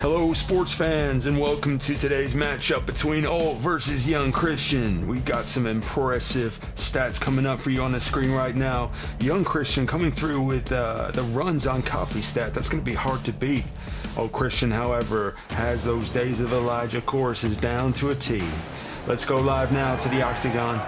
Hello sports fans and welcome to today's matchup between old versus young Christian. We've got some impressive stats coming up for you on the screen right now. Young Christian coming through with the runs on coffee stat. That's going to be hard to beat. Old Christian, however, has those days of Elijah courses down to a T. Let's go live now to the Octagon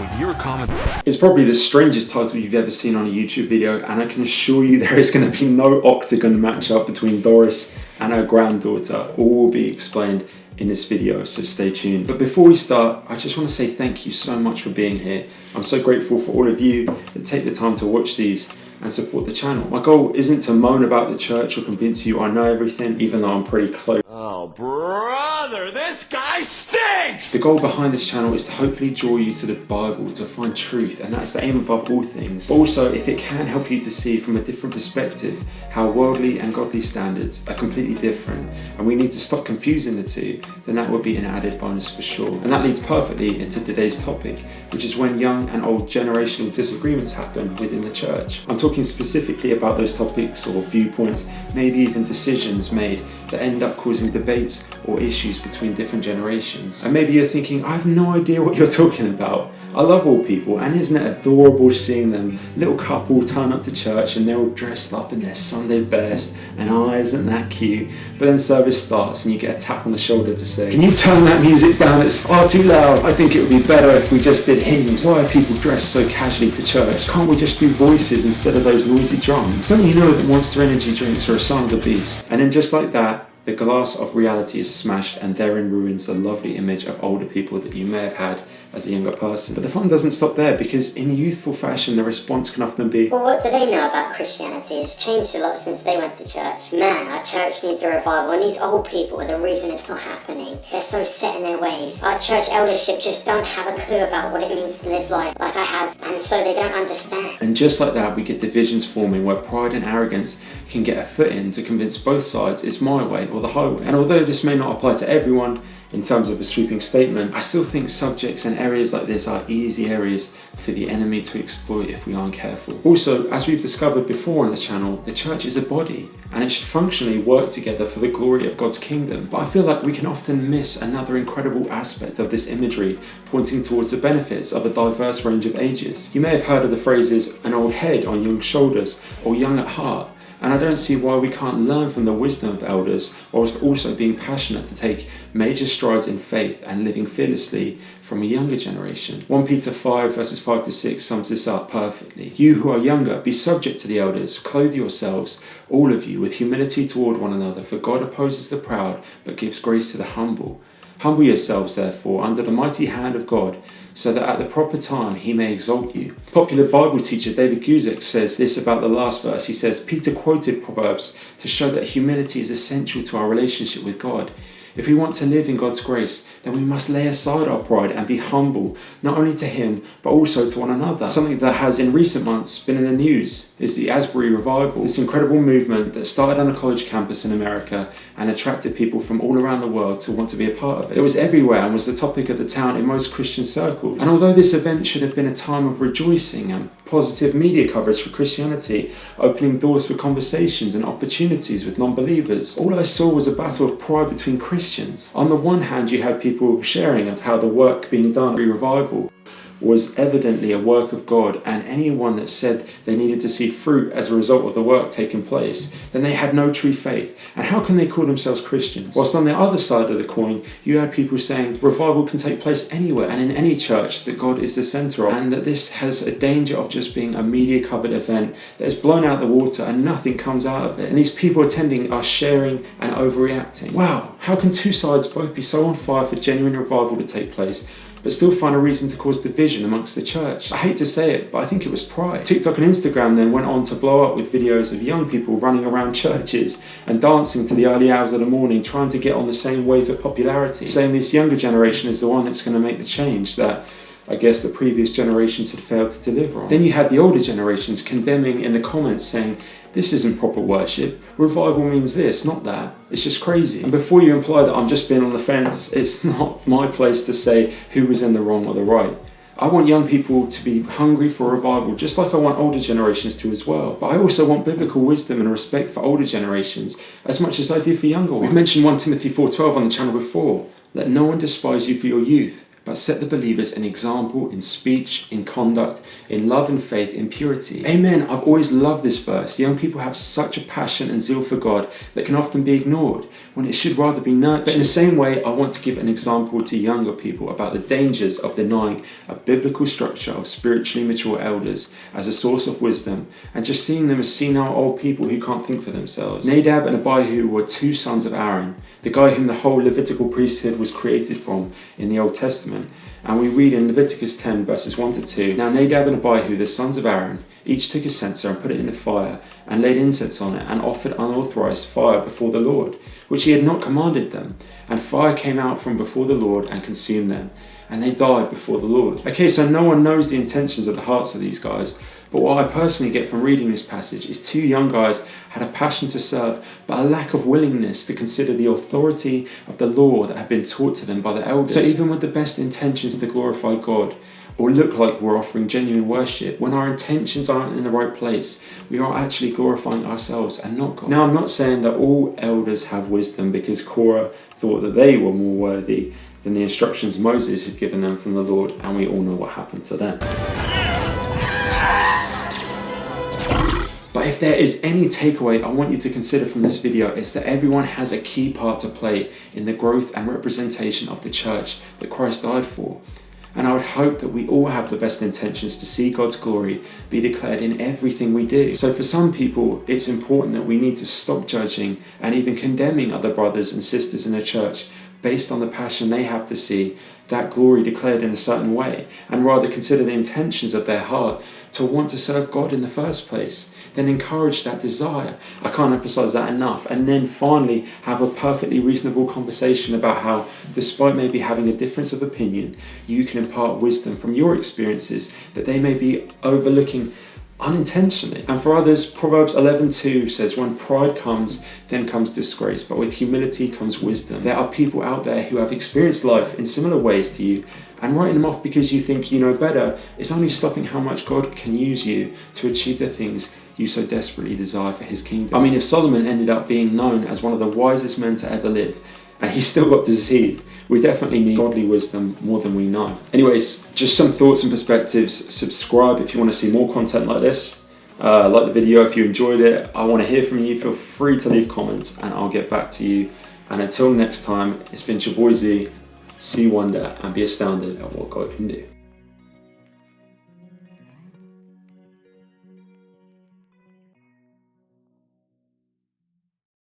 with your comment. It's probably the strangest title you've ever seen on a YouTube video, and I can assure you there is going to be no Octagon matchup between Doris and her granddaughter. All will be explained in this video, so stay tuned. But before we start, I just want to say thank you so much for being here. I'm so grateful for all of you that take the time to watch these and support the channel. My goal isn't to moan about the church or convince you I know everything, even though I'm pretty close. Oh, brother, this guy stinks! The goal behind this channel is to hopefully draw you to the Bible, to find truth, and that's the aim above all things. But also, if it can help you to see from a different perspective how worldly and godly standards are completely different, and we need to stop confusing the two, then that would be an added bonus for sure. And that leads perfectly into today's topic, which is when young and old generational disagreements happen within the church. I'm talking specifically about those topics or viewpoints, maybe even decisions made that end up causing debates or issues between different generations. And maybe you're thinking, I have no idea what you're talking about. I love old people, and isn't it adorable seeing them little couple turn up to church and they're all dressed up in their Sunday best, and isn't that cute? But then service starts and you get a tap on the shoulder to say, can you turn that music down, it's far too loud. I think it would be better if we just did hymns. Why are people dressed so casually to church? Can't we just do voices instead of those noisy drums? Don't you know that Monster Energy drinks are a sign of the beast? And then just like that, the glass of reality is smashed, and therein ruins the lovely image of older people that you may have had as a younger person. But the fun doesn't stop there, because in youthful fashion the response can often be, well, what do they know about Christianity? It's changed a lot since they went to church. Man, our church needs a revival, and these old people are the reason it's not happening. They're so set in their ways. Our church eldership just don't have a clue about what it means to live life like I have, and so they don't understand. And just like that, we get divisions forming where pride and arrogance can get a foot in to convince both sides it's my way or the highway. And although this may not apply to everyone in terms of a sweeping statement, I still think subjects and areas like this are easy areas for the enemy to exploit if we aren't careful. Also, as we've discovered before on the channel, the church is a body, and it should functionally work together for the glory of God's kingdom. But I feel like we can often miss another incredible aspect of this imagery, pointing towards the benefits of a diverse range of ages. You may have heard of the phrases, an old head on young shoulders, or young at heart. And I don't see why we can't learn from the wisdom of elders, whilst also being passionate to take major strides in faith and living fearlessly from a younger generation. 1 Peter 5 verses 5 to 6 sums this up perfectly. You who are younger, be subject to the elders, clothe yourselves, all of you, with humility toward one another, for God opposes the proud, but gives grace to the humble. Humble yourselves, therefore, under the mighty hand of God, so that at the proper time he may exalt you. Popular Bible teacher David Guzik says this about the last verse. He says, Peter quoted Proverbs to show that humility is essential to our relationship with God. If we want to live in God's grace, then we must lay aside our pride and be humble, not only to Him, but also to one another. Something that has in recent months been in the news is the Asbury Revival. This incredible movement that started on a college campus in America and attracted people from all around the world to want to be a part of it. It was everywhere and was the topic of the town in most Christian circles. And although this event should have been a time of rejoicing and positive media coverage for Christianity, opening doors for conversations and opportunities with non-believers, all I saw was a battle of pride between Christians. On the one hand, you had people sharing of how the work being done at revival was evidently a work of God, and anyone that said they needed to see fruit as a result of the work taking place, then they had no true faith. And how can they call themselves Christians? Whilst on the other side of the coin, you had people saying revival can take place anywhere and in any church, that God is the centre of, and that this has a danger of just being a media covered event that is blown out the water and nothing comes out of it. And these people attending are sharing and overreacting. Wow, how can two sides both be so on fire for genuine revival to take place, but still find a reason to cause division amongst the church? I hate to say it, but I think it was pride. TikTok and Instagram then went on to blow up with videos of young people running around churches and dancing to the early hours of the morning, trying to get on the same wave of popularity, saying this younger generation is the one that's going to make the change that I guess the previous generations had failed to deliver on. Then you had the older generations condemning in the comments, saying, this isn't proper worship. Revival means this, not that. It's just crazy. And before you imply that I'm just being on the fence, it's not my place to say who was in the wrong or the right. I want young people to be hungry for revival, just like I want older generations to as well. But I also want biblical wisdom and respect for older generations as much as I do for younger ones. We've mentioned 1 Timothy 4:12 on the channel before. Let no one despise you for your youth, but set the believers an example in speech, in conduct, in love and faith, in purity. Amen. I've always loved this verse. Young people have such a passion and zeal for God that can often be ignored when it should rather be nurtured. But in the same way, I want to give an example to younger people about the dangers of denying a biblical structure of spiritually mature elders as a source of wisdom and just seeing them as senile old people who can't think for themselves. Nadab and Abihu were two sons of Aaron, the guy whom the whole Levitical priesthood was created from in the Old Testament. And we read in Leviticus 10 verses 1 to 2, Now Nadab and Abihu, the sons of Aaron, each took a censer and put it in the fire and laid incense on it and offered unauthorized fire before the Lord, which he had not commanded them. And fire came out from before the Lord and consumed them. And they died before the Lord. Okay, so no one knows the intentions of the hearts of these guys. But what I personally get from reading this passage is two young guys had a passion to serve, but a lack of willingness to consider the authority of the law that had been taught to them by the elders. So even with the best intentions to glorify God, or look like we're offering genuine worship, when our intentions aren't in the right place, we are actually glorifying ourselves and not God. Now, I'm not saying that all elders have wisdom because Korah thought that they were more worthy than the instructions Moses had given them from the Lord, and we all know what happened to them. But if there is any takeaway I want you to consider from this video, it's that everyone has a key part to play in the growth and representation of the church that Christ died for. And I would hope that we all have the best intentions to see God's glory be declared in everything we do. So for some people, it's important that we need to stop judging and even condemning other brothers and sisters in the church based on the passion they have to see that glory declared in a certain way, and rather consider the intentions of their heart to want to serve God in the first place. Then encourage that desire. I can't emphasize that enough. And then finally have a perfectly reasonable conversation about how, despite maybe having a difference of opinion, you can impart wisdom from your experiences that they may be overlooking unintentionally. And for others, Proverbs 11:2 says, when pride comes, then comes disgrace, but with humility comes wisdom. There are people out there who have experienced life in similar ways to you, and writing them off because you think you know better is only stopping how much God can use you to achieve the things you so desperately desire for his kingdom. I mean, if Solomon ended up being known as one of the wisest men to ever live, and he still got deceived, we definitely need godly wisdom more than we know. Anyways, just some thoughts and perspectives. Subscribe if you want to see more content like this. Like the video if you enjoyed it. I want to hear from you. Feel free to leave comments and I'll get back to you. And until next time, it's been your boy Z. See wonder and be astounded at what God can do.